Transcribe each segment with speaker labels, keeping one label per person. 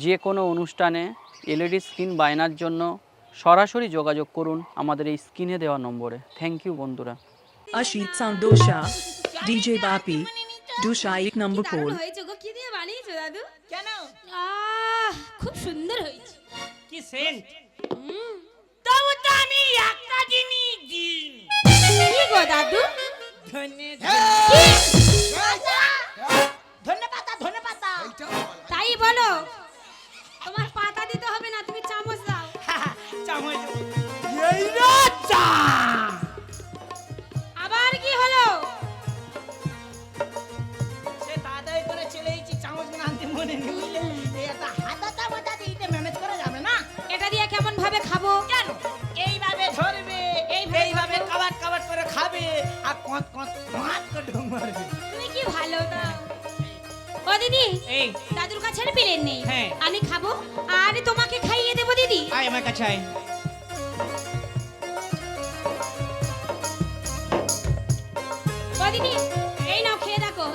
Speaker 1: যে কোনো অনুষ্ঠানে এলইডি স্ক্রিন বায়নার জন্য সরাসরি যোগাযোগ করুন আমাদের এই স্ক্রিনে দেওয়া নম্বরে। থ্যাংক ইউ বন্ধুরা।
Speaker 2: Ashit Sound Dosha, DJ Bapi, Dosha 1 number
Speaker 3: কি
Speaker 2: pole.
Speaker 3: দারুণ হয়েছে গো, কি দিয়ে বানিয়েছো দাদু?
Speaker 4: কেন?
Speaker 3: খুব সুন্দর হয়েছে।
Speaker 4: কি সেন্ট?
Speaker 3: হুম।
Speaker 4: তবু তো আমি একটা জিনিস দিই।
Speaker 3: কি গো দাদু?
Speaker 4: ধন্যবাদ।
Speaker 3: তাই বলো, তোমার পাতা দিতে হবে না, তুমি চামচ দাও।
Speaker 4: চামচ। এই রাজা।
Speaker 3: আবার কি হলো?
Speaker 4: সে তাড়াতাড়ি করে চলে এসেছি, চামচ গুলো আনতে মনে নেই বুঝলে? এই একটা হাতাটা মাথা দিতে ম্যানেজ করা যাবে না।
Speaker 3: এটা দিয়ে কেমন ভাবে খাবো?
Speaker 4: কেন? এইভাবে ধরবে, এইভাবে কাবাট করে খাবে আর কত করে ঢং মারবে।
Speaker 3: তুমি কি ভালো দাও। ও দিদি,
Speaker 4: এই
Speaker 3: দাদুর কাছে আর প্লেন নেই,
Speaker 4: হ্যাঁ।
Speaker 3: আমি খাবো আর তোমাকে খাইয়ে দেবো দিদি।
Speaker 4: আয় আমার কাছে আয়।
Speaker 3: ও দিদি, এই নাও খেয়ে দেখো।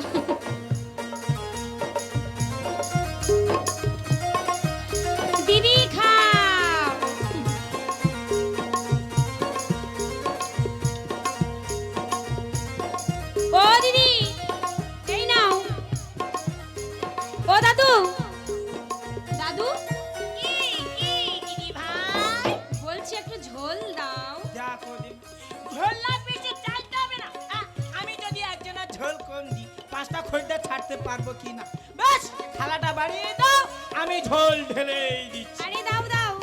Speaker 3: দিদি খাও। ও দিদি, এই নাও। ও দাদু, দাদু
Speaker 4: দিদি ভাই
Speaker 3: বলছি একটু ঝোল দাও।
Speaker 4: দেখো দিদি, ঝোল না বেশি চাইতে হবে না। আমি যদি একজনের ঝোল কম দিই, 5টা খোঁজটা ছাড়তে পারবো কি না। ব্যাস থালাটা বাড়িয়ে দাও, আমি ঝোল ঢেলেই দিচ্ছি।
Speaker 3: আরে দাও দাও।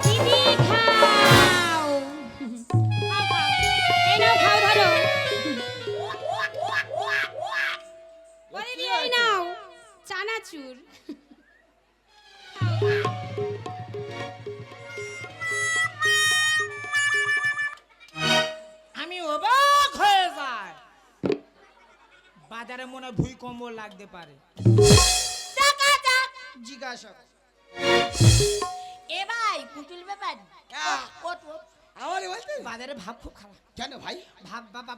Speaker 3: দিদি খাও। খাও খাও। এই নাও খাও ধরো। ও দিদি এই নাও চানাচুর।
Speaker 4: আমি অবাক হয়ে যাই। বাজারে মনে হয় ভূমিকম্প লাগতে পারে। জিজ্ঞাসা কর। এ ভাই পুতুল ব্যাপার
Speaker 5: আমারে বলতে
Speaker 4: বাজারে ভাব খুব খারাপ।
Speaker 5: কেন ভাই?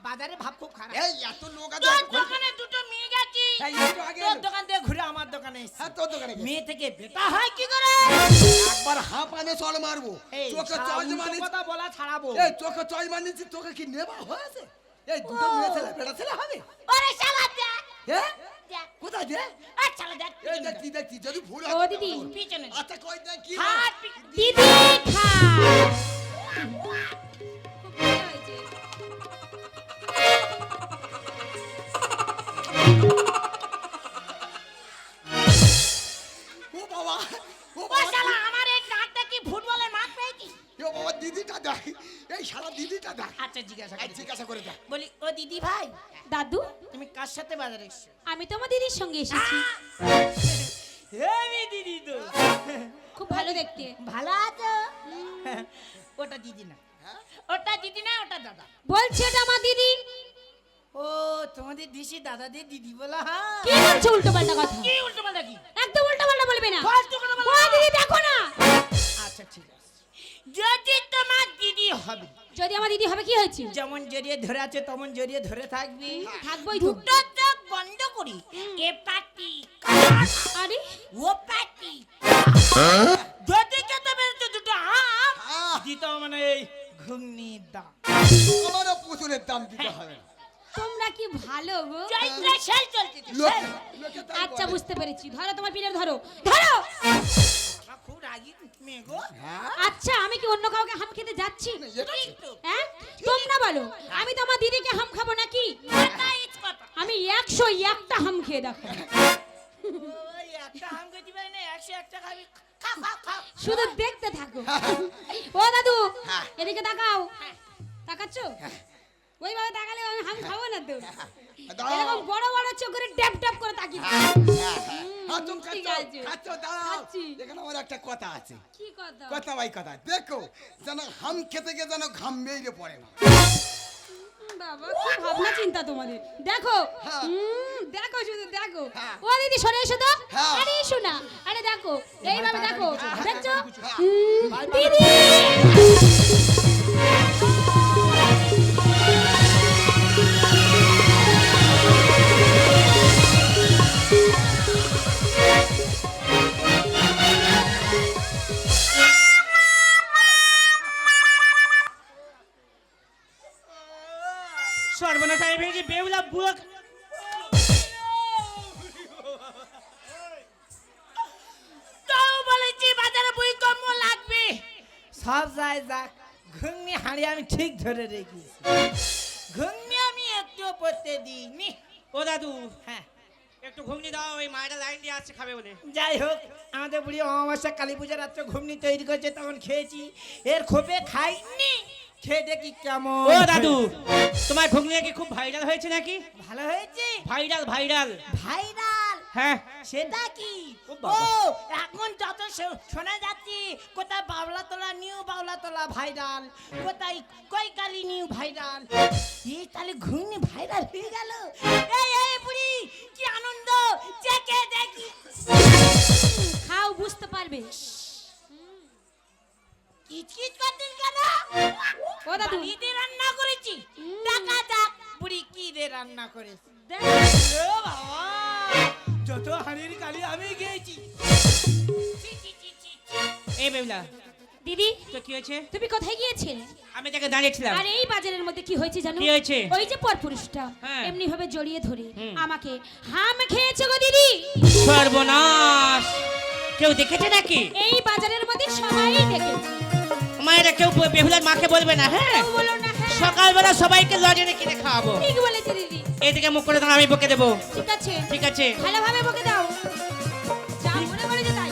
Speaker 4: বাজারে ভাব খুব খারাপ।
Speaker 5: এই এত লোক আছে
Speaker 4: তোর দোকানে দুটো মেয়ে গেছি,
Speaker 5: এই একটু আগে
Speaker 4: তোর
Speaker 5: এলো।
Speaker 4: দোকান থেকে ঘুরে আমার দোকানে এসেছি।
Speaker 5: হ্যাঁ তোর দোকানে গেছে।
Speaker 4: মেয়ে থেকে বেটা হয় কি করে?
Speaker 5: একবার হাঁপ আনে চল মারবো।
Speaker 4: এই
Speaker 5: চোখে
Speaker 4: শালা
Speaker 5: চল
Speaker 4: উল্টো
Speaker 5: মানিস।
Speaker 4: কথা বলা ছাড়াবো।
Speaker 5: এই চোখে চল মানিস, তোকে কি নেবা হয়েছে? এই দুটো মেয়ে ছেলে বেটা ছেলে হবে?
Speaker 4: ওরে শালা দেখ
Speaker 5: হ্যাঁ
Speaker 4: দেখ
Speaker 5: কোথায় দে?
Speaker 4: আর শালা দেখ
Speaker 5: এই দেখি যদি ভুল
Speaker 3: ও
Speaker 5: হয়
Speaker 3: দিদি।
Speaker 4: পিছনে দেখ।
Speaker 5: আচ্ছা কই দেখ কি
Speaker 4: হাত
Speaker 3: দিদি খাও। খুব ভালো হয়েছে।
Speaker 5: ও বাবা ও
Speaker 4: ও
Speaker 5: বাবা
Speaker 4: শালা আমার এই নাকটা কি ফুটবলের মাঠ পেয়েছি?
Speaker 5: ও বাবা দিদিটা দেখ, এই শালা দিদিটা দেখ।
Speaker 4: আচ্ছা জিজ্ঞাসা
Speaker 5: এই
Speaker 4: করি।
Speaker 5: জিজ্ঞাসা করে দেখ।
Speaker 4: বলি ও দিদি ভাই,
Speaker 3: দাদু,
Speaker 4: তুমি কার সাথে বাজারে এসেছো?
Speaker 3: আমি তোমার দিদির সঙ্গে এসেছি।
Speaker 4: হেবি দিদি তো।
Speaker 3: খুব ভালো দেখতে।
Speaker 4: ভালো আছো? ওটা দিদি না, ওটা দিদি না, ওটা দাদা।
Speaker 3: বলছি ওটা আমার দিদি।
Speaker 4: ও তোমাদের দেশে দাদাদের দিদি বলা হয়?
Speaker 3: কি বলছো উল্টো পাল্টা কথা?
Speaker 4: কি উল্টো পাল্টা কি?
Speaker 3: একদম উল্টো পাল্টা বলবে না।
Speaker 4: ফালতু কথা বলো
Speaker 3: ও
Speaker 4: না।
Speaker 3: দিদি দেখো না।
Speaker 4: আচ্ছা ঠিক আছে, যদি তোমার দিদি হবে,
Speaker 3: যদি আমার দিদি হবে কি হয়েছে?
Speaker 4: যেমন জড়িয়ে ধরে আছে তেমন জড়িয়ে ধরে থাকবি।
Speaker 3: থাকবোই তো।
Speaker 4: দুটো চোখ বন্ধ করি, এ পাটি
Speaker 3: আরে
Speaker 4: ও পাটি, যদি খেতে পেরেছো দুটো আম দিতে মানে এই ঘুগনির দাম।
Speaker 5: আমারও পুতুলের দাম দিতে হবে না।
Speaker 3: তোমরা কি ভালো গো।
Speaker 4: চৈত্রে সেল চলছে তো,
Speaker 5: লোকে
Speaker 4: সেল।
Speaker 5: লোকে তাই
Speaker 3: আচ্ছা
Speaker 5: বলে।
Speaker 3: বুঝতে পেরেছি, ধরো তোমার পিঠে ধরো ধরো।
Speaker 4: আমার খুব রাগি মেয়ে গো।
Speaker 5: হ্যাঁ
Speaker 3: আচ্ছা আমি কি অন্য কাউকে হাম খেতে যাচ্ছি?
Speaker 5: এটা ঠিক।
Speaker 4: একটু
Speaker 3: হ্যাঁ তোমরা বলো, আমি তো আমার দিদিকে হাম খাবো নাকি?
Speaker 4: কথা ইচ কথা।
Speaker 3: আমি 101টা হাম খেয়ে দেখো।
Speaker 4: ওই একটা আম খেতে পারি না, 101টা খাবি। খাও খাও খাও।
Speaker 3: শুধু দেখতে থাকো। ও দাদু
Speaker 5: হ্যাঁ।
Speaker 3: এদিকে তাকাও। তাকাচ্ছ? ওইভাবে তাকালে আমি হাম খাবো না তো।
Speaker 5: দাও।
Speaker 3: এরকম বড় বড় চোখ করে ট্যাপ ট্যাপ করে তাকিয়ে থাকো।
Speaker 5: হ্যাঁ তুমি
Speaker 3: ঠিক
Speaker 5: খাচ্ছ
Speaker 3: আছে।
Speaker 5: খাচ্ছ দাঁড়াও।
Speaker 3: খাচ্ছি।
Speaker 5: এখানে আমার একটা কথা আছে।
Speaker 3: কি কথা?
Speaker 5: কথা ভাই কথা দেখো, যেন হাম খেতে গিয়ে যেন ঘাম মেরে পড়ে না।
Speaker 3: বাবা কি ভাবনা চিন্তা তোমাদের দেখো দেখো শুধু দেখো ও দিদি সরে এসো তো
Speaker 5: হ্যাঁ।
Speaker 3: আরে এসো না আরে দেখো এইভাবে দেখো দেখছো
Speaker 5: বাই বাই।
Speaker 3: দিদি
Speaker 4: সর্বনাশ আমি ভেবেছি বেহুলা বুড়ো তাও বলেছি বাজারে ভূমিকম্প লাগবে সব যায় যাক ঘুগনি হাঁড়ি আমি ঠিক ধরে রেখেছি ঘুগনি আমি একটু পড়তে দিইনি
Speaker 6: ও দাদু
Speaker 4: হ্যাঁ
Speaker 6: একটু ঘুগনি দাও, ওই মায়েরা লাইন দিয়ে আসছে খাবে বলে।
Speaker 4: যাই হোক আমাদের বুড়ি অমাবস্যা কালী পূজার রাত্রে ঘুগনি তৈরি করেছে তখন খেয়েছি এর খোপে খাইনি খেয়ে দেখি কেমন
Speaker 6: ও দাদু তোমার ঘুগনি কি খুব ভাইরাল হয়েছে নাকি?
Speaker 4: ভালো হয়েছে
Speaker 6: ভাইরাল ভাইরাল।
Speaker 4: ভাইরাল
Speaker 6: হ্যাঁ
Speaker 4: সেটা কি
Speaker 6: ও
Speaker 4: ও
Speaker 6: বাবা।
Speaker 4: এখন যত শোনা যাচ্ছে কোথায় বাবলাতলা নিউ বাবলাতলা ভাইরাল কোথায় কৈকালি নিউ ভাইরাল এই তাহলে ঘুগনি ভাইরাল হয়ে গেল এই এই বুড়ি কি আনন্দ চেকে দেখি
Speaker 3: খাও বুঝতে পারবে
Speaker 4: কিচকিচ করতেন কেন
Speaker 3: ও দাদু
Speaker 4: বাড়িতে রান্না করেছি দেখা যাক বুড়ি কি রে রান্না করেছে
Speaker 3: দেখ
Speaker 4: ও বাবা যত হাড়ির কালি আমি গেছি
Speaker 6: এই বেবলা
Speaker 3: দিদি
Speaker 6: তো কি হয়েছে?
Speaker 3: তুমি কোথায় গিয়েছিলে
Speaker 6: আমি তাকে দাঁড়িয়েছিলাম।
Speaker 3: আর এই বাজারের মধ্যে কি হয়েছে জানো
Speaker 6: কি হয়েছে?
Speaker 3: ওই যে পরপুরুষটা
Speaker 6: হ্যাঁ।
Speaker 3: এমনি ভাবে জড়িয়ে ধরে
Speaker 6: হুম।
Speaker 3: আমাকে হাম খেয়েছে গো দিদি
Speaker 6: সর্বনাশ, কেউ দেখেছে নাকি?
Speaker 3: এই বাজারের মধ্যে সবাই দেখেছে
Speaker 6: মায়েরা কেউ বেহুলার মাকে বলবে না, হ্যাঁ?
Speaker 3: কেউ বলো না হ্যাঁ।
Speaker 6: সকালবেলা সবাইকে লজেনে কিনে খাওয়াবো।
Speaker 3: ঠিক বলেছে দিদি
Speaker 6: এদিকে মুখ করে দাও, আমি বকে দেবো।
Speaker 3: ঠিক আছে
Speaker 6: ঠিক আছে।
Speaker 3: ভালোভাবে বকে দাও যা মনে করে যে তাই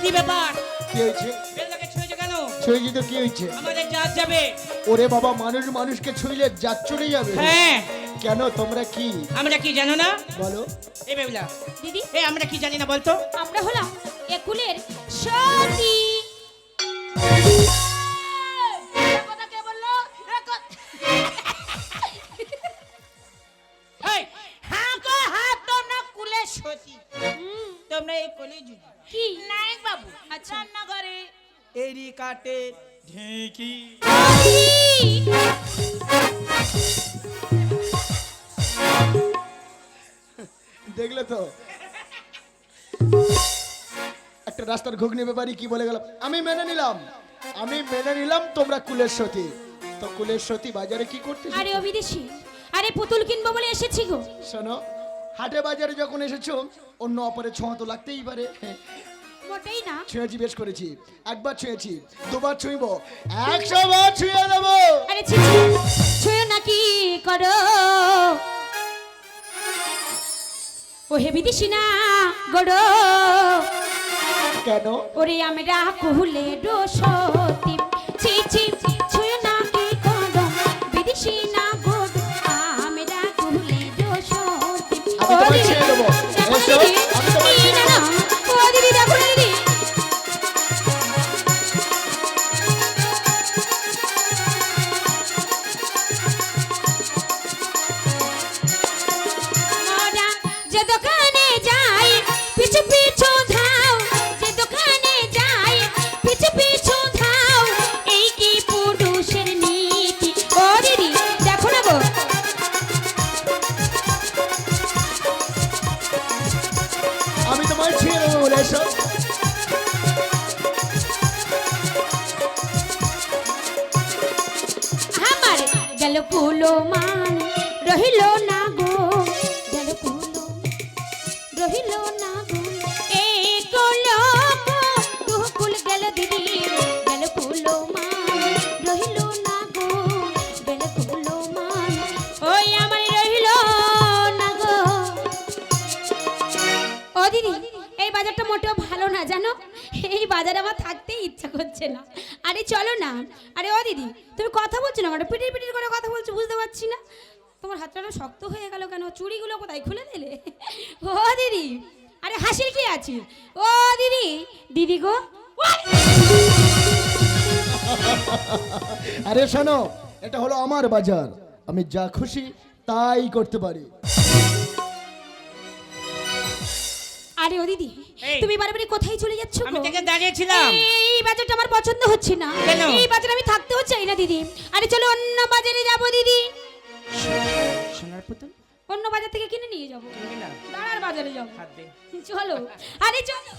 Speaker 6: কি ব্যাপার?
Speaker 5: কি হয়েছে?
Speaker 6: বেহুলাকে ছুঁয়েছে কেন?
Speaker 5: ছুঁয়েছি তো কি হয়েছে?
Speaker 6: আমাদের জাত যাবে।
Speaker 5: ওরে বাবা, মানুষ মানুষকে ছুঁইলে জাত চলে যাবে।
Speaker 6: হ্যাঁ,
Speaker 5: কেন, তোমরা কি
Speaker 6: আমরা কি জানো না?
Speaker 5: বলো?
Speaker 6: এই বেহুলা,
Speaker 3: দিদি
Speaker 6: এই আমরা কি জানি না বলতো?
Speaker 3: আমরা হলাম একুলের সতী
Speaker 4: কথা কে বললো
Speaker 6: এই,
Speaker 4: হ্যাঁ গো হ্যাঁ তোমরা কুলে সতী তোমরা এই কলি যুগ
Speaker 3: কি
Speaker 4: নায়ক বাবু
Speaker 3: আচ্ছা।
Speaker 4: রান্নাঘরে এরি কাটে ঢেঁকি
Speaker 5: দেখলে তো একটা রাস্তার ঘুগনি ব্যাপারী কি বলে গেল, আমি মেনে নিলাম তোমরা কুলের সতী। তো কুলের সতী বাজারে কি করতে?
Speaker 3: আরে ও বিদেশি আরে পুতুল কিনবো বলে এসেছি গো
Speaker 5: শোনো, হাটে বাজারে যখন এসেছো অন্য অপরের ছোঁয়া তো লাগতেই পারে।
Speaker 3: মোটেই না
Speaker 5: ছুঁয়েছি, বেশ করেছি। একবার ছুঁয়েছি, দুবার ছুঁইব, 100 বার ছুঁয়ে দেবো।
Speaker 3: আরে ছি ছুঁয়ো নাকি করো ও হে বিদেশি না গড়ো
Speaker 5: কেন?
Speaker 3: ওরে আমরা কুলে দোষতি ছি ছি ছুঁয়ো নাকি করো বিদেশি না গড়ো আমরা কুলে দোষতি
Speaker 5: আমি তোমায় ছুঁয়ে দেবো। এসো, আমি তোমায় ছুঁয়ে
Speaker 3: না না ও দিদি দেখো না দিদি মোরা যে দোকানে যাই পিছু পিছু ধাও যে দোকানে যাই পিছু পিছু ধাও এই কি পুরুষের নীতি ও দিদি দেখো না গো
Speaker 5: আমি তোমায় ছুঁয়ে দেবো বলে এসো।
Speaker 3: আমার গেল কুলো মান রহিল না গো গেল কুলো রহিল না গো এই কুলো দুকুল গেল দিদি গেল কুলো মান রহিল না গো গেল কুলো মান ওই আমার রহিল না গো ও দিদি এই বাজারটা মোটেও ভালো না জানো এই বাজারে আমার থাকতেই ইচ্ছা করছে না আরে চলো না আরে ও দিদি তুমি কথা বলছো না মানে পিটির পিটির করে কথা বলছো বুঝতে পারছি না তোমার হাতটা না শক্ত হয়ে গেল কেন চুড়িগুলো কোথায় খুলে দিলে ও দিদি আরে হাসির কি আছে ও দিদি দিদি গো
Speaker 5: আরে শোনো, এটা হলো আমার বাজার, আমি যা খুশি তাই করতে পারি।
Speaker 3: আরে ও দিদি,
Speaker 6: এই।
Speaker 3: তুমি বারবার কোথায় চলে যাচ্ছ
Speaker 6: আমি
Speaker 3: গো?
Speaker 6: থেকে দাঁড়িয়েছিলাম।
Speaker 3: এই বাজারটা আমার পছন্দ হচ্ছে না।
Speaker 6: কেন?
Speaker 3: এই বাজারে আমি থাকতেও চাই না দিদি। আরে চলো অন্য বাজারে যাব দিদি।
Speaker 6: সোনার পুতুল
Speaker 3: অন্য বাজার থেকে কিনে নিয়ে যাব।
Speaker 6: কিনবি না?
Speaker 3: দাঁড়ার বাজারে যাব।
Speaker 6: হাত দে।
Speaker 3: চলো আরে চলো।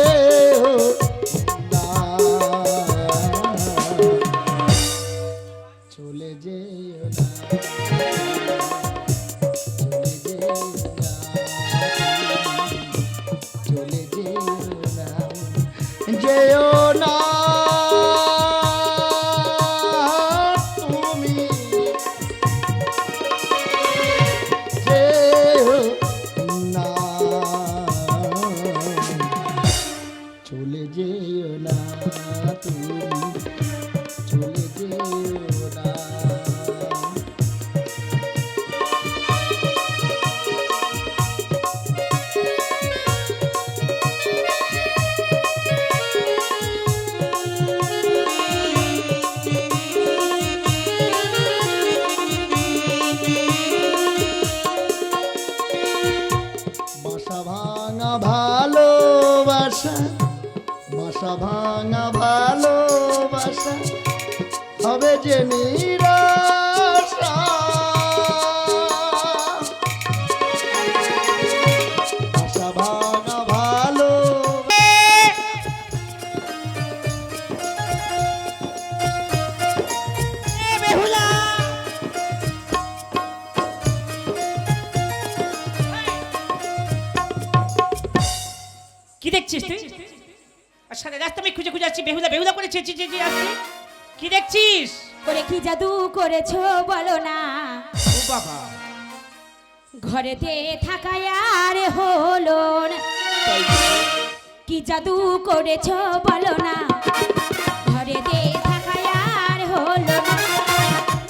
Speaker 5: যেও না তুমি, যেও না, চলে যেও না, চলে যেও না, যেও না তুমি, যেও না, চলে যেও না তুমি, চলে যেও না। বাসা ভাঙা ভালোবাসা, বাসা ভাঙা ভালোবাসা হবে যে নিরাশা। বাসা ভাঙা ভালো
Speaker 6: এ বেহুলা, কি দেখছিস তুই? আর সারা রাস্তা আমি খুঁজে খুঁজে আসছি, বেহুলা বেহুলা করে চেঁচিয়ে চেঁচিয়ে আসছি। কি দেখছিস?
Speaker 3: করে কি জাদু করেছো বলো না,
Speaker 6: ও বাবা,
Speaker 3: ঘরেতে থাকায় আর হলো না। কি জাদু করেছো বলো না, ঘরেতে থাকায় আর হলো না।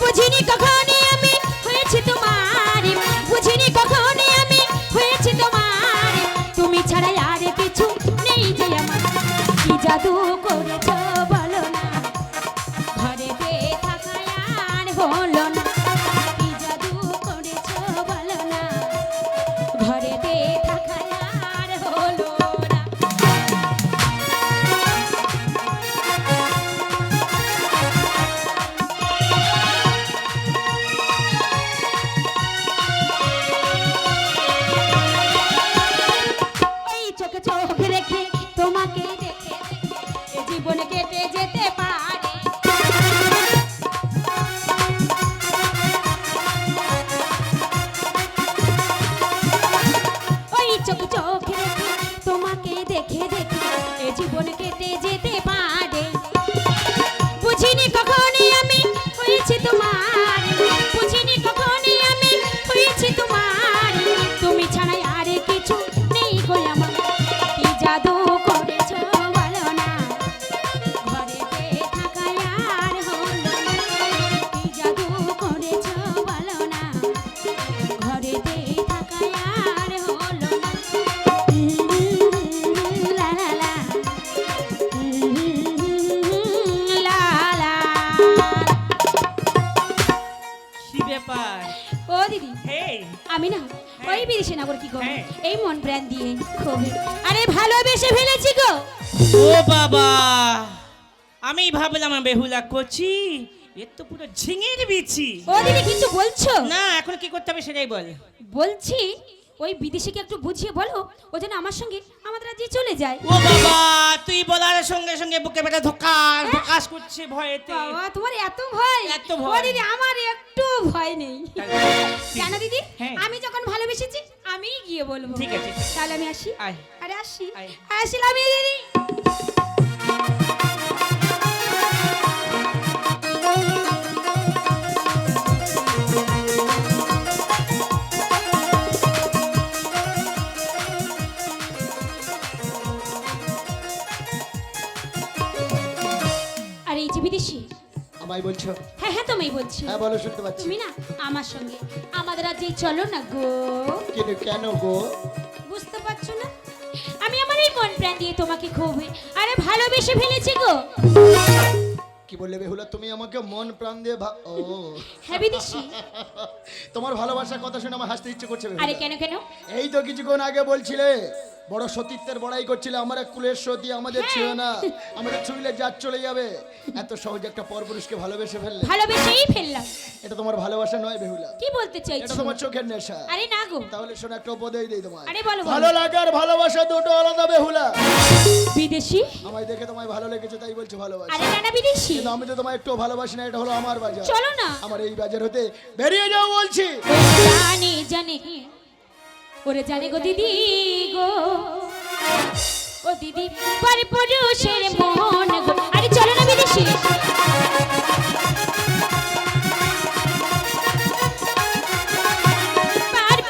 Speaker 3: বুঝিনি কখনই আমি হয়েছি তোমার, বুঝিনি কখনই আমি হয়েছি তোমার। তুমি ছাড়া আর কিছু নেই যে আমার। কি জাদু করেছো বলো না, ঘরেতে থাকায় আর হলো না। কি জাদু করেছো বলো না, ঘরেতে থাকায় আর হলো না। ওই চোখে চোখ রেখে তোমাকে দেখে এ জীবন কেটে যেতে পারে। ওই চোখে চোখ রেখে তোমাকে দেখে দেখে এ জীবন কেটে যেতে পারে। বুঝিনি কখনই আমি হয়েছি তোমার, বুঝিনি কখনই আমি হয়েছি তোমার। তুমি ছাড়া আর কিছু নেই গো আমার। কি জাদু করেছো বলো না, ঘরেতে থাকায় আর হলো না। কি জাদু করেছো বলো না, ঘরেতে থাকায় আর হলো না। লা লা লা, লা লা।
Speaker 6: কি ব্যাপার?
Speaker 3: ও দিদি,
Speaker 6: হেই,
Speaker 3: আমি না ওই বিদেশি নাগর কি করবো,
Speaker 6: হ্যাঁ।
Speaker 3: এই মন প্রাণ দিয়ে খুবই আরে ভালোবেসে ফেলেছি গো।
Speaker 6: ও বাবা, আমি ভাবলাম বেহুলা কচি, এ তো পুরো ঝিঙের বিচি।
Speaker 3: ও দিদি কিছু বলছো?
Speaker 6: না, এখন কি করতে হবে সেটাই বল।
Speaker 3: বলছি ওই বিদেশিকে একটু বুঝিয়ে বলো ও যেন আমার সঙ্গে আমাদের রাজ্যে চলে যায়।
Speaker 6: ও বাবা, তুই বলার সঙ্গে সঙ্গে বুকে বেটা ধকাস ধকাস করছে ভয়েতে।
Speaker 3: বাবা তোমার এত ভয়?
Speaker 6: এত ভয়।
Speaker 3: ও দিদি আমার একটু ভয় নেই। জানো দিদি,
Speaker 6: হ্যাঁ।
Speaker 3: আমি যখন ভালোবেসেছি আমিই গিয়ে বলবো।
Speaker 6: ঠিক আছে, ঠিক আছে।
Speaker 3: তাহলে আমি আসি।
Speaker 6: আয়।
Speaker 3: আরে আসি,
Speaker 6: আয়।
Speaker 3: আসলাম দিদি। আর এই যে বিদেশি,
Speaker 5: আমায় বলছো?
Speaker 3: হ্যাঁ হ্যাঁ তুমি বলছি
Speaker 5: হ্যাঁ বলো, শুনতে পাচ্ছি।
Speaker 3: তুমি না আমার সঙ্গে আমাদের রাজ্যে চলো না গো।
Speaker 5: কিন্তু কেন গো?
Speaker 3: বুঝতে পারছো না? আমি আমার এই মন প্রাণ দিয়ে তোমাকে খুব আরে ভালোবেসে ফেলেছি গো।
Speaker 5: কি বললে বেহুলা, তুমি আমাকে মন প্রাণ দিয়ে ও
Speaker 3: হ্যাঁ বিদেশি।
Speaker 5: তোমার ভালোবাসার কথা শুনে আমার হাসতে ইচ্ছে করছে বেহুলা।
Speaker 3: আরে কেন কেন?
Speaker 5: এই তো কিছুক্ষণ আগে বলছিলে বড় সতীত্বের বড়াই করছিলে, আমার এক কুলের সতী, আমাদের ছিল না, আমাদের ছুঁইলে জাত চলে যাবে। এত সহজে একটা পরপুরুষকে ভালোবেসে ফেললে।
Speaker 3: ভালোবেসেই ফেললাম।
Speaker 5: এটা তোমার ভালোবাসা নয় বেহুলা,
Speaker 3: কি বলতে
Speaker 5: এটা
Speaker 3: চাইছো?
Speaker 5: তোমার চোখের নেশা।
Speaker 3: আরে না গো।
Speaker 5: তাহলে শোনো, একটা উপদেশ দেই তোমায়।
Speaker 3: আরে বলো, বলো।
Speaker 5: ভালো লাগার ভালোবাসা দুটো আলাদা বেহুলা।
Speaker 3: বিদেশি?
Speaker 5: আমায় দেখে তোমায় ভালো লেগেছে তাই বলছো ভালোবাসা,
Speaker 3: আরে না না বিদেশি।
Speaker 5: কিন্তু আমি তো তোমায় একটু ভালোবাসি না। এটা হলো আমার বাজার,
Speaker 3: চলো না।
Speaker 5: আমার এই বাজার হতে বেরিয়ে যাও বলছি।
Speaker 3: জানি জানি ওরে জানি গো দিদি গো, ও দিদি পরে পুরুষের মন গো। আরে চলো না বিদেশি।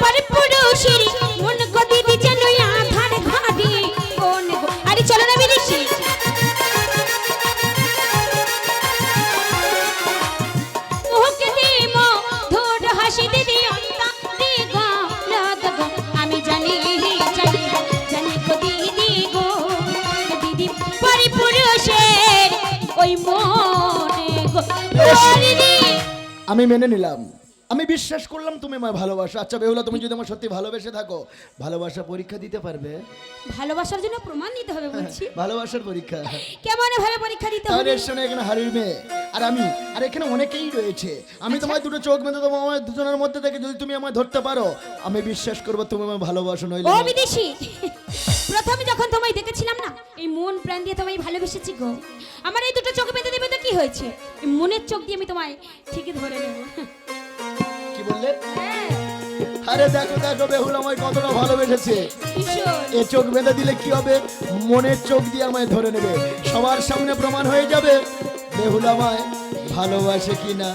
Speaker 3: পরে পুরুষের মন গো দিদি যেন আধার ঘাদি কোন গো। আরে চলো না বিদেশি। মুখে দিম ধুর হাসি দিদি অন্তা দিগো লাগ গো। আমি জানি জানি জানি গো দিদি গো, দিদি পরিপুরুষের ওই মনে গো। দিদি
Speaker 5: আমি মেনে নিলাম, আমি বিশ্বাস করলাম তুমি আমায় ভালোবাসো। আচ্ছা বেহুলা, তুমি যদি আমার সত্যি ভালোবেসে থাকো, ভালোবাসা পরীক্ষা দিতে পারবে?
Speaker 3: ভালোবাসার জন্য প্রমাণ দিতে হবে বলছি।
Speaker 5: ভালোবাসার পরীক্ষা
Speaker 3: কেমন ভাবে পরীক্ষা দিতে
Speaker 5: তাহলে
Speaker 3: হবে?
Speaker 5: এর সঙ্গে এখানে হাড়ির মেয়ে আর আমি, আর এখানে অনেকেই রয়েছে। আমি তোমায় দুটো চোখ বেঁধে দেবো, আমার দুজনের মধ্যে থেকে যদি তুমি আমায় ধরতে পারো, আমি বিশ্বাস করবো তুমি আমায় ভালোবাসো, নইলে
Speaker 3: ও
Speaker 5: না।
Speaker 3: বিদেশি, প্রথমে যখন তোমায় দেখেছিলাম না, এই মন প্রাণ দিয়ে তোমায় ভালোবেসেছি গো। আমার এই দুটো চোখ বেঁধে দেবে তো কি হয়েছে? এই মনের চোখ দিয়ে আমি তোমায় ঠিকই ধরে নেব।
Speaker 5: কি বললে?
Speaker 3: হ্যাঁ,
Speaker 5: আরে দেখো দেখো বেহুলা আমায় কতটা ভালোবেসেছে।
Speaker 3: ভীষণ।
Speaker 5: এ চোখ বেঁধে দিলে কি হবে? মনের চোখ দিয়ে আমায় ধরে নেবে, সবার সামনে প্রমাণ হয়ে যাবে বেহুলা আমায় ভালোবাসে কিনা।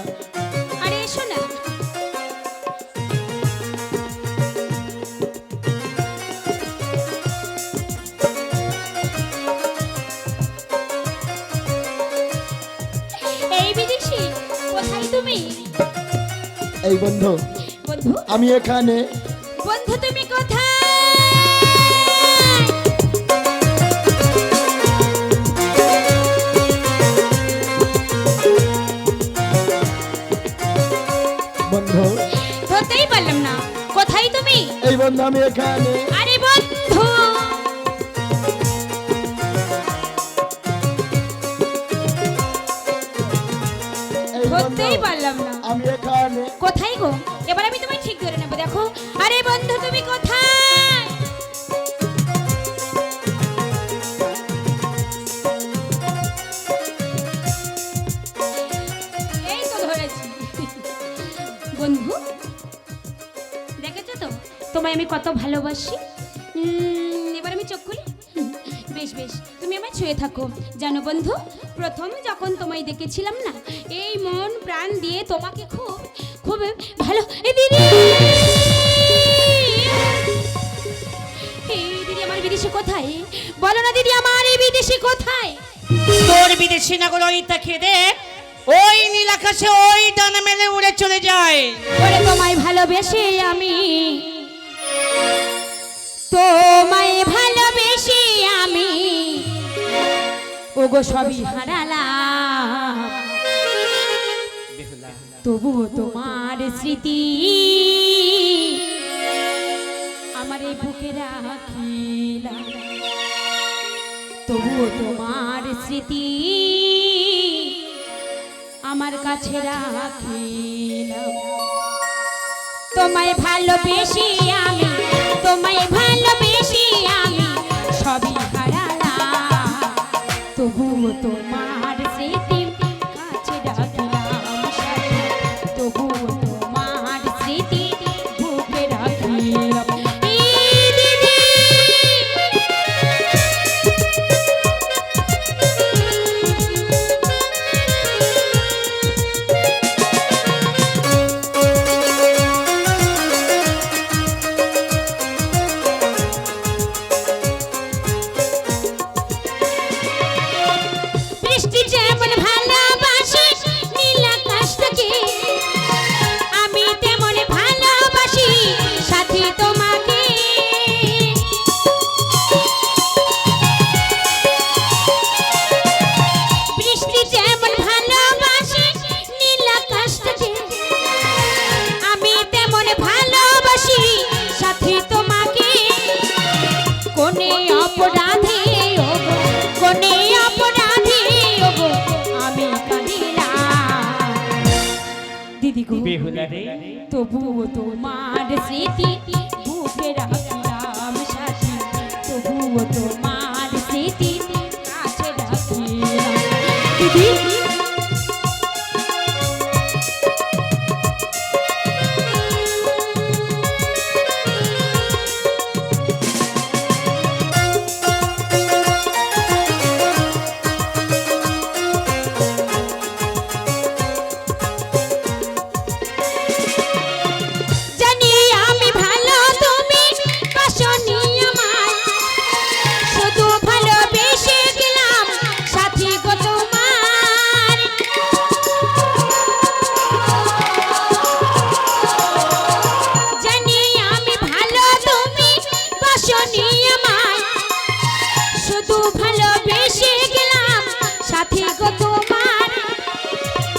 Speaker 3: আরে এসো না। এই বিদেশি, কোথায় তুমি?
Speaker 5: এই বন্ধু,
Speaker 3: বন্ধু,
Speaker 5: আমি এখানে।
Speaker 3: বন্ধু তুমি কোথায়?
Speaker 5: বন্ধু,
Speaker 3: ধরতেই পারলাম না, কোথায় তুমি?
Speaker 5: এই বন্ধু আমি এখানে।
Speaker 3: আরে বন্ধু,
Speaker 5: এই বন্ধু,
Speaker 3: ধরতেই পারলাম না,
Speaker 5: আমি এখানে।
Speaker 3: কোথায় গো? এবার আমি তোমায় ঠিক ধরে নেবো, দেখো। আরে বন্ধু তুমি কোথায়? এই তো ধরেছি। বন্ধু, দেখেছো তো তোমায় আমি কত ভালোবাসি। এবার আমি চোখ খুলি। বেশ বেশ, তুমি আমায় ছুঁয়ে থাকো। জানো বন্ধু, প্রথম যখন তোমায় দেখেছিলাম না, এই মন প্রাণ দিয়ে তোমাকে খুব খুব ভালো। এই দিদি, এই দিদি আমার বিদেশি কোথায়? বলো না দিদি, আমার এই বিদেশি কোথায়?
Speaker 6: তোর বিদেশি না গুলো ওই তাকিয়ে দেখ, ওই নীল আকাশে ওই ডানা মেলে উড়ে চলে যায়।
Speaker 3: ওরে তোমায় ভালোবেসে আমি, তোমায় ভালোবেসে আমি ওগো সবই হারালাম, তবুও তোমার স্মৃতি আমার এই বুকে রাখিলাম, তবুও তোমার স্মৃতি আমার কাছে রাখিলাম। তোমায় ভালোবেসে আমি, তোমায় ভালোবেসে আমি সবই হারালাম, তবুও তোমার স্মৃতি কাছে রাখলাম, তবুও তোমার স্মৃতি বুকে রাখলাম। এই দিদি, দিদি গো
Speaker 6: বেহুলা রে
Speaker 3: তবুও তোমার স্মৃতি বুকে রাখলাম সাথী তবুও তোমার স্মৃতি কাছে রাখলাম দিদি জানি আমি ভালো তুমি বাসনি আমায় শুধু ভালোবেসে গেলাম সাথী গো তোমার জানি আমি ভালো তুমি বাসনি আমায় শুধু ভালোবেসে গেলাম সাথী গো তোমার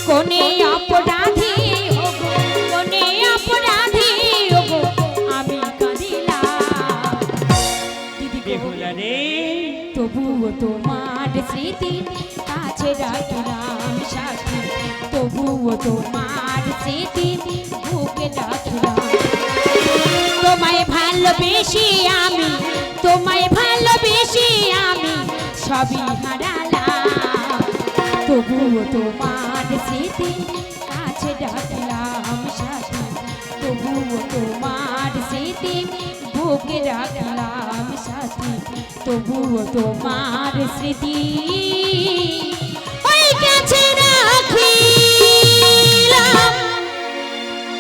Speaker 3: কোনে অপরাধী ওগো কোনে অপরাধী ওগো আমি কাঁদিলাম দিদি গো
Speaker 6: বেহুলা রে
Speaker 3: তবুও তোমার স্মৃতি কাছে রাখলাম সাথী তবুও তোমার স্মৃতি বুকে রাখলাম তোমায় ভালোবেসে আমি তোমায় ভালোবেসে আমি সবই হারালাম তবুও তোমার স্মৃতি কাছে রাখলাম সাথী তবুও তোমার স্মৃতি বুকে রাখলাম সাথী তবুও তোমার স্মৃতি ওই কাছে রাখিলাম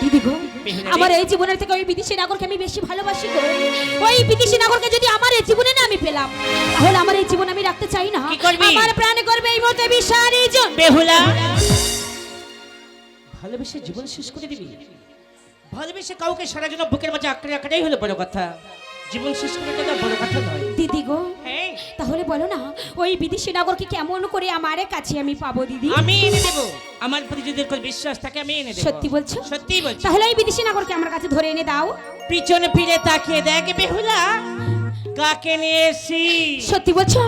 Speaker 3: দিদি গো
Speaker 6: বেহুলা রে।
Speaker 3: আমার এই জীবনের থেকে ওই বিদেশি নাগরকে আমি বেশি ভালোবাসি গো ওই বিদেশি নাগরকে যদি আমার এই জীবনে না আমি পেলাম তাহলে আমার এই জীবন আমি রাখতে চাই না
Speaker 6: কি করবি?
Speaker 3: আমার প্রাণে করবে এই মুহূর্তে বিসর্জন
Speaker 6: বেহুলা ভালোবেসে জীবন শেষ করে দিবি ভালোবেসে কাউকে সারা জন্য বুকের মাঝে আঁকড়ে আঁকড়েই হলো বড় কথা জীবন শেষ করে দেওয়া বড় কথা নয়
Speaker 3: দিদি গো
Speaker 6: হ্যাঁ
Speaker 3: তাহলে বলো না ওই বিদেশি নাগরকে কেমন করে আমার কাছে আমি পাবো দিদি
Speaker 6: আমি এনে দেবো আমার প্রতি যদি তোর বিশ্বাস থাকে আমি এনে দেবো
Speaker 3: সত্যি বলছো
Speaker 6: সত্যি বলছি
Speaker 3: তাহলে ওই বিদেশি নাগরকে আমার কাছে ধরে এনে দাও
Speaker 6: পিছনে ফিরে তাকিয়ে দেখ বেহুলা কাকে নিয়ে এসি
Speaker 3: সত্যি বলছো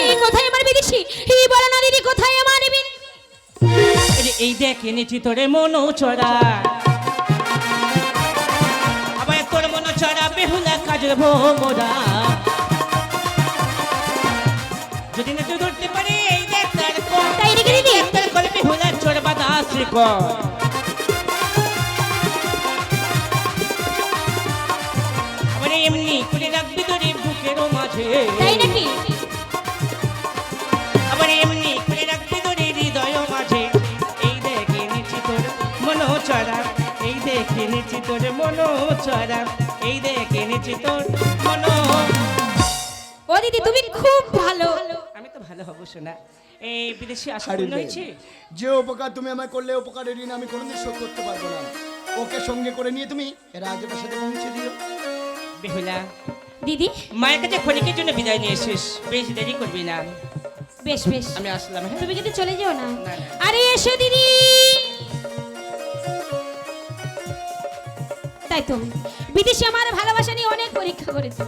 Speaker 3: এই কোথায় আমার বিদেশি এই বলো না দিদি কোথায় আমার বিদেশি
Speaker 6: এই দেখ এনেছি তোরে মনো চড়া আবার তোর মনো চড়া বেহুলা কাজের ভোমরা যদি না তুই ধরতে পারে এই দেখ তার
Speaker 3: তাই নাকি দিদি?
Speaker 6: তার করে বেহুলা চড়বা দাস আবার এমনি করে রাখবি তোরে বুকের মাঝে
Speaker 3: তাই নাকি
Speaker 6: আবার এমনি করে রাখবি তোরে হৃদয় মাঝে এই দেখে নিচি তোর মনো চড়া এই দেখে নিচি তোর মনো চড়া এই দেখে নিচি তোর মনো
Speaker 3: ও দিদি তুমি খুব ভালো
Speaker 6: আমি তো ভালো হব শোনা এই বিদেশি আসা
Speaker 5: হারিয়ে
Speaker 6: পূর্ণ হয়েছে
Speaker 5: যে উপকার তুমি আমায় করলে উপকারের ঋণ আমি কোনোদিন শোধ করতে পারবো না ওকে সঙ্গে করে নিয়ে তুমি রাজের সাথে পৌঁছে দিও
Speaker 6: বেহুলা
Speaker 3: দিদি
Speaker 6: মায়ের কাছে ক্ষণিকের জন্য বিদায় নিয়ে এসিস বেশ দেরি করবি না
Speaker 3: বেশ বেশ
Speaker 6: আমি আসলাম হ্যাঁ
Speaker 3: তুমি কিন্তু চলে যেও না
Speaker 6: না।
Speaker 3: আরে এসো দিদি তাই তো বিদেশি আমার ভালোবাসা নিয়ে অনেক পরীক্ষা করেছে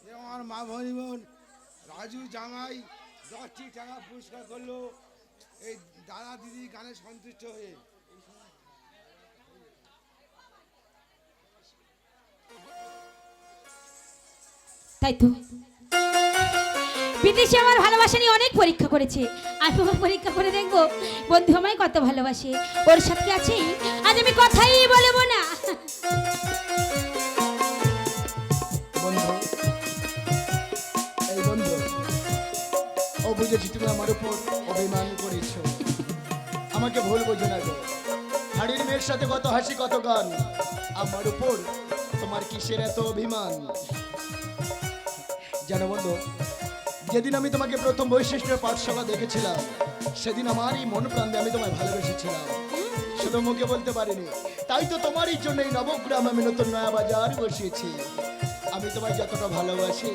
Speaker 7: এ আমার মা ভনিমন রাজু জামাই 10টি টাকা পুরস্কার করলো এই দাদা দিদি গানে সন্তুষ্ট হয়ে
Speaker 3: তাই তো বিদেশি আমার ভালোবাসা নিয়ে অনেক পরীক্ষা করেছে আমি পরীক্ষা করে দেখবো বন্ধু আমায় কত ভালোবাসে ওর সাথে আছেই আজ আমি কথাই বলবো না
Speaker 5: বন্ধু এই বন্ধু ও বুঝেছি তুমি আমার উপর অভিমান করেছো আমাকে ভুল বোঝো না গো হাড়ির মেয়ের সাথে কত হাসি কত গান আমার উপর তোমার কিসের এত অভিমান জানো বন্ধু যেদিন আমি তোমাকে প্রথম বৈশিষ্ট্যের পাঠশালা দেখেছিলাম সেদিন আমারই মন প্রান্তে আমি তোমায় ভালোবেসেছিলাম শুধু মুখে বলতে পারিনি তাই তো তোমারই জন্য এই নবগ্রাম আমি নতুন নয়া বাজার বসিয়েছি আমি তোমায় যতটা ভালোবাসি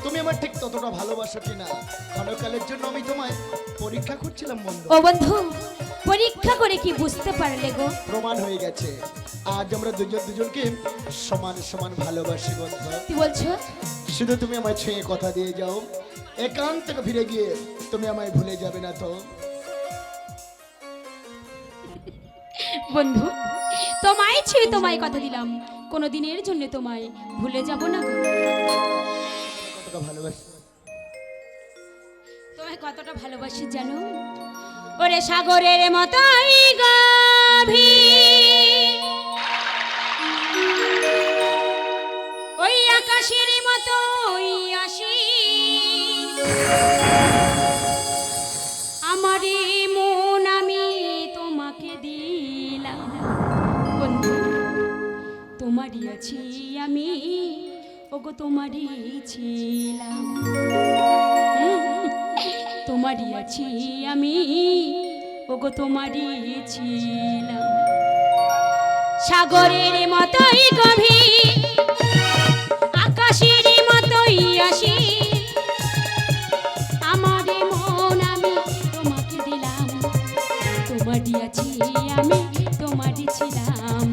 Speaker 5: তুমি আমার ঠিক ততটা ভালোবাসো কিনা ক্ষণকালের জন্য আমি তোমায় পরীক্ষা করছিলাম বন্ধু
Speaker 3: ও বন্ধু পরীক্ষা করে কি বুঝতে পারলে গো?
Speaker 5: প্রমাণ হয়ে গেছে আজ আমরা দুজন দুজনকে সমান সমান ভালোবাসি বন্ধু।
Speaker 3: কি বলছো?
Speaker 5: শুধু তুমি আমায় ছুঁয়ে কথা দিয়ে যাও, একান্ত থেকে ফিরে গিয়ে তুমি আমায় ভুলে যাবে না তো?
Speaker 3: বন্ধু, তোমায় ছুঁয়ে তোমায় কথা দিলাম, কোনো দিনের জন্য তোমায় ভুলে যাব না গো।
Speaker 5: কতটা ভালোবাসি,
Speaker 3: তোমায় কতটা ভালোবাসি জানো? ওরে সাগরের মতোই গভীর, ওই আকাশের মতোই অসীম, আমারে মন আমি তোমাকে দিলাম। বন্ধু, তোমারই আছি আমি, ওগো তোমারই ছিলাম। তোমারই আছি আমি, ওগো তোমারই ছিলাম। সাগরের মতোই গভীর, আকাশের মতোই অসীম, আমার মন আমি তোমাকে দিলাম। তোমারই আছি আমি, তোমারই ছিলাম।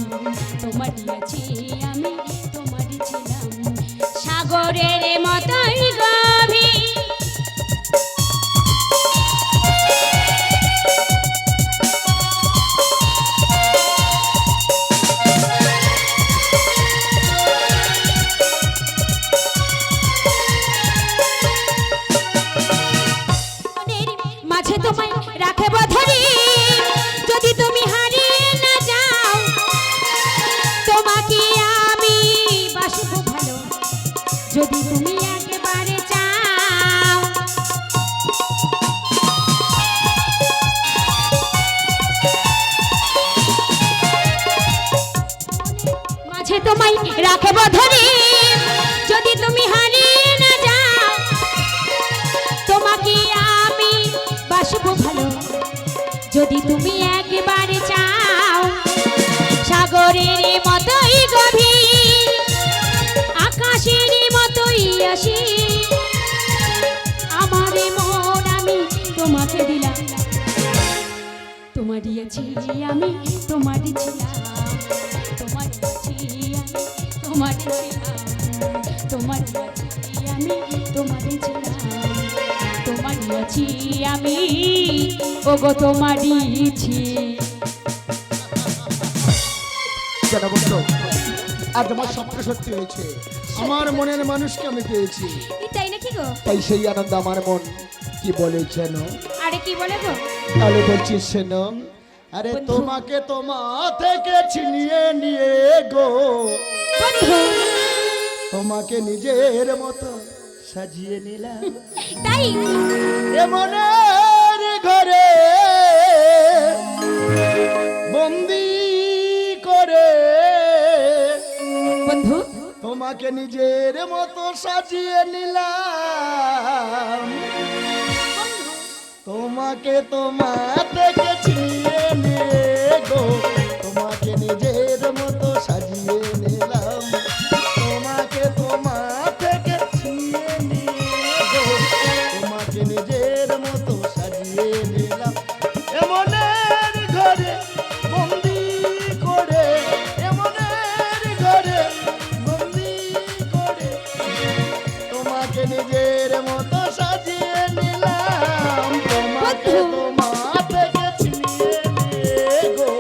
Speaker 3: তোমারই আছি আমি, তোমারই ছিলাম। সাগরের মতোই গভীর, মাঝে তোমায় রাখব ধরি, যদি তুমি হারিয়ে না যাও, তোমাকে আমি বাসবো ভালো, যদি তুমি একেবারে চাও। মাঝে তোমায় রাখব ধরি, যদি তুমি হারিয়ে না যাও, তোমাকে আমি বাসবো ভালো, যদি তুমি একেবারে চাও। সাগরের মতোই গভীর, আকাশের মতোই অসীম, আমার মন আমি তোমাকে দিলাম। তোমারই আছি আমি, তোমারই ছিলাম। তোমারই আছি আমি, তোমারই ছিলাম। তোমারই আছি আমি, তোমারই ছিলাম। তোমারই আছি আমি, ওগো তোমারই ছি।
Speaker 5: কেন বন্ধু, আজ আমার স্বপ্ন সত্যি হয়েছে, আমার মনের মানুষকে আমি পেয়েছি।
Speaker 3: তাই নাকি গো?
Speaker 5: তাই সেই আনন্দ আমার মন কি বলে যেন।
Speaker 3: আরে কি বলে গো?
Speaker 5: তাহলে বলছি শোনো, আরে
Speaker 3: বন্ধু।
Speaker 5: তোমাকে তোমা থেকে ছিনিয়ে নিয়ে গো,
Speaker 3: বন্ধু,
Speaker 5: তোমাকে নিজের মতো সাজিয়ে নিলাম
Speaker 3: তাই
Speaker 5: এ মনের ঘরে বন্দি করে,
Speaker 3: বন্ধু,
Speaker 5: তোমাকে নিজের মতো সাজিয়ে নিলাম। তোমাকে তোমা থেকে ছিনিয়ে নিয়ে গো, তোমাকে নিজের মতো সাজিয়ে নিলাম। তোমাকে তোমা থেকে ছিনিয়ে নিয়ে গো, তোমাকে নিজের মতো সাজিয়ে নিলাম। এমনের ঘরে বন্দি করে, এমনের ঘরে বন্দি করে, তোমাকে নিজের মতো সাজিয়ে নিলাম। তোমাকে তোমা থেকে ছিনিয়ে নিয়ে গো,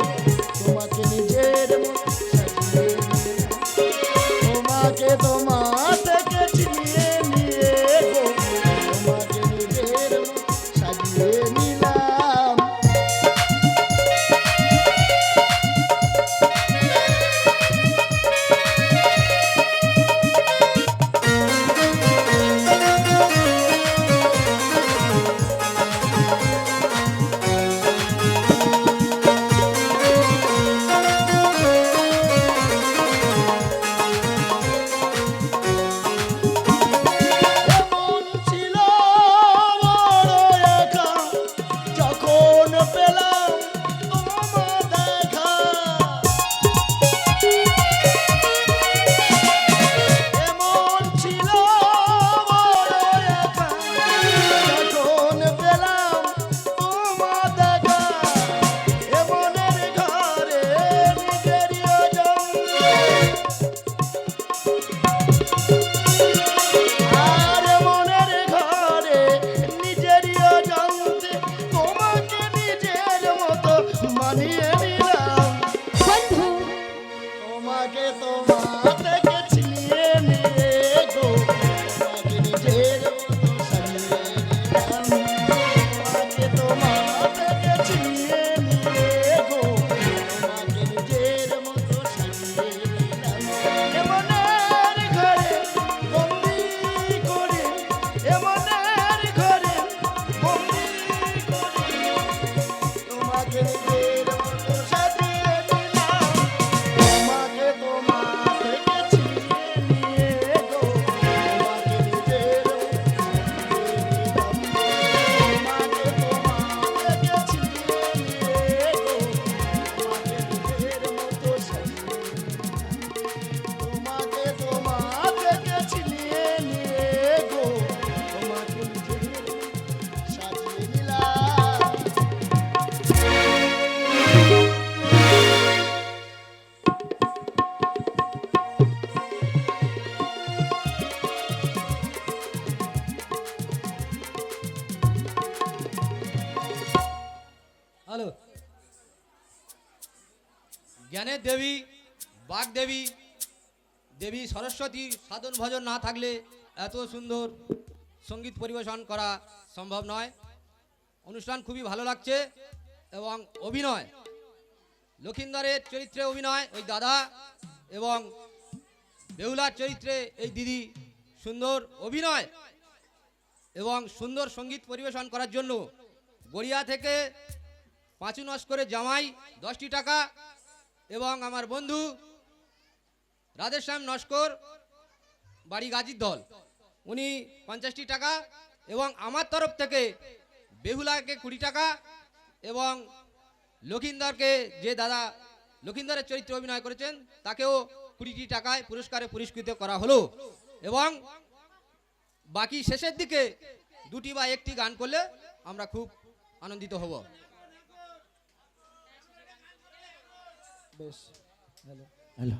Speaker 8: জ্ঞানের দেবী বাগদেবী দেবী সরস্বতী সাধন ভজন না থাকলে এত সুন্দর সঙ্গীত পরিবেশন করা সম্ভব নয়। অনুষ্ঠান খুবই ভালো লাগছে এবং অভিনয় লক্ষিন্দরের চরিত্রে অভিনয় ওই দাদা এবং বেহুলার চরিত্রে এই দিদি সুন্দর অভিনয় এবং সুন্দর সঙ্গীত পরিবেশন করার জন্য গড়িয়া থেকে পাঁচু নস্করের জামাই 10টি টাকা এবং আমার বন্ধু রাধেশ্যাম নস্কর বাড়ি গাজীর দল উনি 50টি টাকা এবং আমার তরফ থেকে বেহুলাকে 20 টাকা এবং লক্ষিন্দরকে যে দাদা লক্ষিন্দরের চরিত্রে অভিনয় করেছেন তাকেও 20টি টাকায় পুরস্কারে পুরস্কৃত করা হলো এবং বাকি শেষের দিকে 2টি বা 1টি গান করলে আমরা খুব আনন্দিত হব।
Speaker 5: বেশ হ্যালো হ্যালো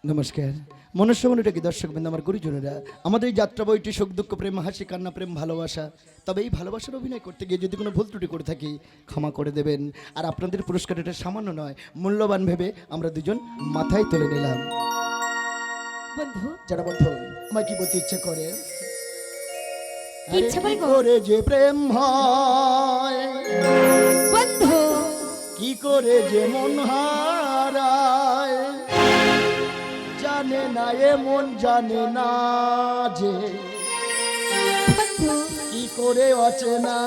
Speaker 5: নমস্কার মনুষ্যমনুটা কি দর্শক বৃন্দ আমার গুরুজনেরা আমাদের এই যাত্রা বইটি সুখ দুঃখ প্রেম হাসি কান্না প্রেম ভালোবাসা তবে এই ভালোবাসার অভিনয় করতে গিয়ে যদি কোনো ভুল ত্রুটি করে থাকি ক্ষমা করে দেবেন আর আপনাদের পুরস্কার এটা সামান্য নয় মূল্যবান ভেবে আমরা দুজন মাথায় তুলে নিলাম।
Speaker 3: বন্ধু
Speaker 5: যারা বন্ধু আমার কি বলতে ইচ্ছে করে
Speaker 3: কি ইচ্ছে করে গো?
Speaker 5: করে যে প্রেম হয়
Speaker 3: বন্ধু
Speaker 5: কি করে যে মন হারায় জানে না এ মন জানে না যে
Speaker 3: বন্ধু
Speaker 5: কি করে অচেনা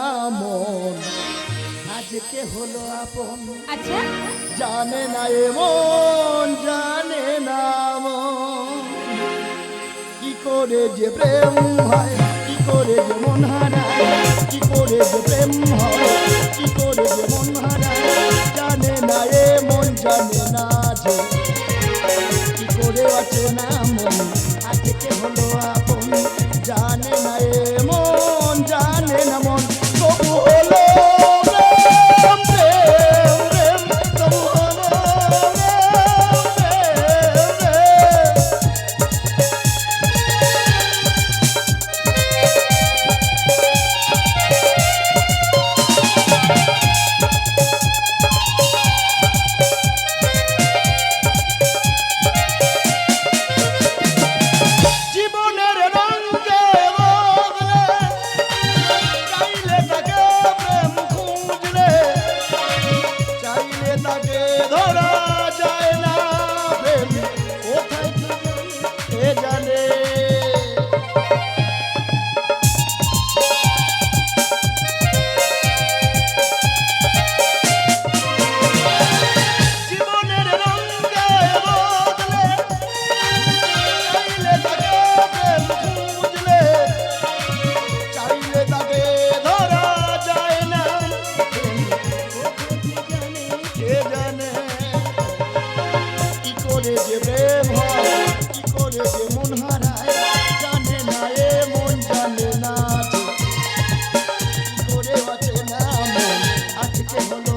Speaker 5: মন আজকে হলো আপন
Speaker 3: আচ্ছা
Speaker 5: জানে না এ মন জানে না মন কি করে যে প্রেম হয় কি করে যে মন হারায় কি করে যে প্রেম হয় কি করে যে মন হারায় জানে না এ মন জানে না যে কি করে আছে না মন আজকে হলো আপন জানে না এ মন জানে না মন তবু হলো প্রেম, প্রেম, প্রেম, তবু হলো প্রেম, প্রেম, প্রেম। জীবনের রঙে বদলে চাইলে তাকে প্রেম খুঁজলে চাইলে তাকে ধরা যায় না প্রেম কোথায় কে জানে জীবনের রঙে বদলে চাইলে তাকে প্রেম খুঁজলে চাইলে তাকে ধরা যায় না কে জানে কি করে যে প্রেম হয় কি করে যে মন হারায় জানে না এ মন জানে না যে কি করে আছে না মন আজকে হলো